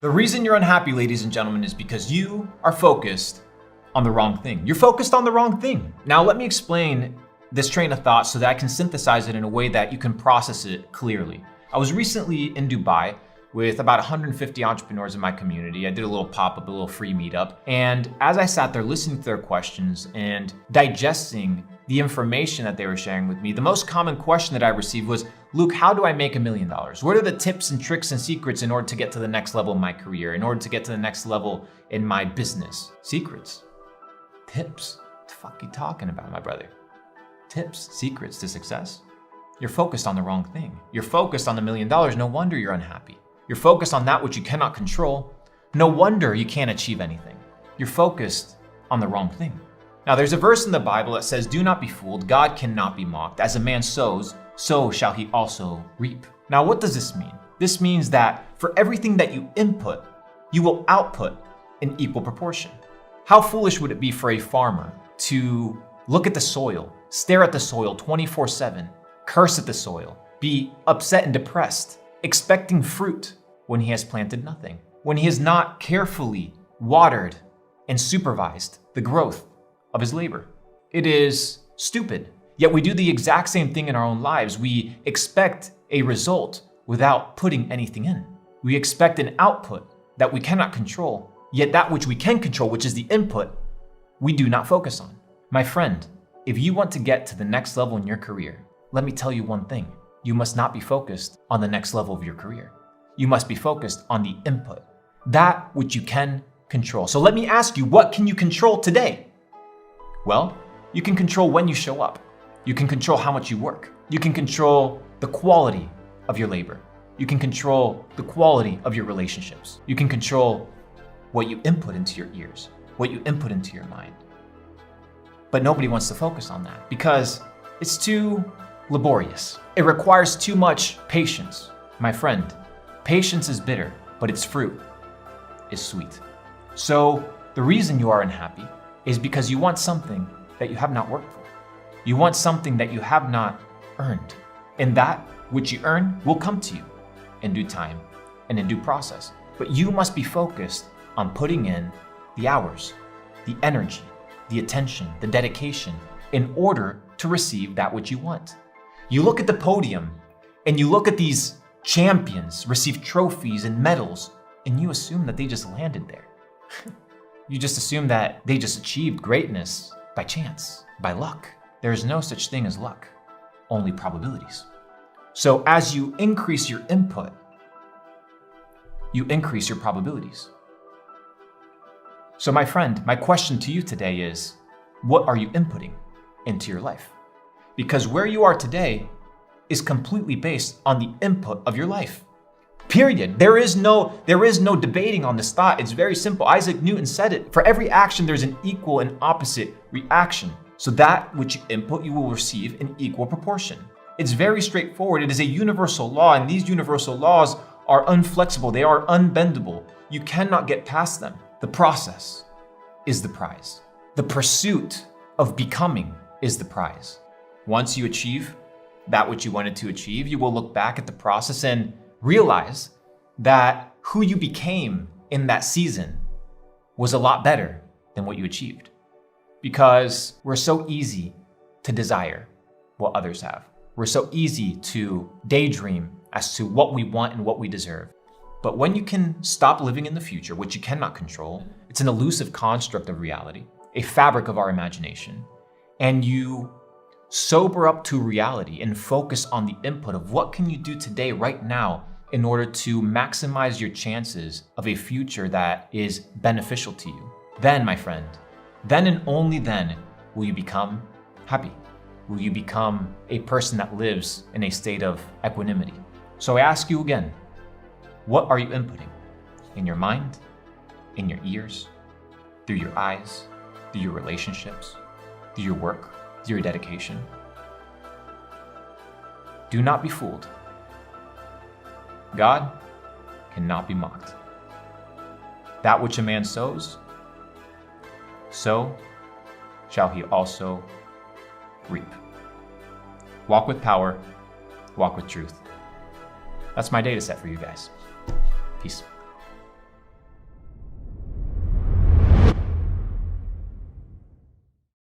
The reason you're unhappy, ladies and gentlemen, is because you are focused on the wrong thing. You're focused on the wrong thing. Now, let me explain this train of thought so that I can synthesize it in a way that you can process it clearly. I was recently in Dubai with about 150 entrepreneurs in my community. I did a little pop-up, a little free meetup. And as I sat there listening to their questions and digesting the information that they were sharing with me, the most common question that I received was, Luke, how do I make $1 million? What are the tips and tricks and secrets in order to get to the next level in my career, in order to get to the next level in my business? Secrets, tips, what the fuck are you talking about, my brother? Tips, secrets to success? You're focused on the wrong thing. You're focused on the $1 million. No wonder you're unhappy. You're focused on that which you cannot control. No wonder you can't achieve anything. You're focused on the wrong thing. Now, there's a verse in the Bible that says, do not be fooled. God cannot be mocked. As a man sows, so shall he also reap. Now, what does this mean? This means that for everything that you input, you will output in equal proportion. How foolish would it be for a farmer to look at the soil, stare at the soil 24/7, curse at the soil, be upset and depressed, expecting fruit when he has planted nothing, when he has not carefully watered and supervised the growth of his labor? It is stupid. Yet we do the exact same thing in our own lives. We expect a result without putting anything in. We expect an output that we cannot control, yet that which we can control, which is the input, we do not focus on. My friend, if you want to get to the next level in your career, let me tell you one thing. You must not be focused on the next level of your career. You must be focused on the input, that which you can control. So let me ask you, what can you control today? Well, you can control when you show up. You can control how much you work. You can control the quality of your labor. You can control the quality of your relationships. You can control what you input into your ears, what you input into your mind. But nobody wants to focus on that because it's too laborious. It requires too much patience. My friend, patience is bitter, but its fruit is sweet. So the reason you are unhappy is because you want something that you have not worked for. You want something that you have not earned. And that which you earn will come to you in due time and in due process. But you must be focused on putting in the hours, the energy, the attention, the dedication in order to receive that which you want. You look at the podium and you look at these champions receive trophies and medals, and you assume that they just landed there. You just assume that they just achieved greatness by chance, by luck. There is no such thing as luck, only probabilities. So as you increase your input, you increase your probabilities. So my friend, my question to you today is, what are you inputting into your life? Because where you are today is completely based on the input of your life. Period. There is no debating on this thought. It's very simple. Isaac Newton said it. For every action, there's an equal and opposite reaction. So that which you input, you will receive in equal proportion. It's very straightforward. It is a universal law, and these universal laws are unflexible. They are unbendable. You cannot get past them. The process is the prize. The pursuit of becoming is the prize. Once you achieve that which you wanted to achieve, you will look back at the process and realize that who you became in that season was a lot better than what you achieved. Because we're so easy to desire what others have. We're so easy to daydream as to what we want and what we deserve. But when you can stop living in the future, which you cannot control, it's an elusive construct of reality, a fabric of our imagination, and you sober up to reality and focus on the input of what can you do today, right now, in order to maximize your chances of a future that is beneficial to you. Then, my friend, then and only then will you become happy. Will you become a person that lives in a state of equanimity. So I ask you again, what are you inputting? In your mind, in your ears, through your eyes, through your relationships, through your work, through your dedication? Do not be fooled. God cannot be mocked. That which a man sows, so shall he also reap. Walk with power, walk with truth. That's my data set for you guys. Peace.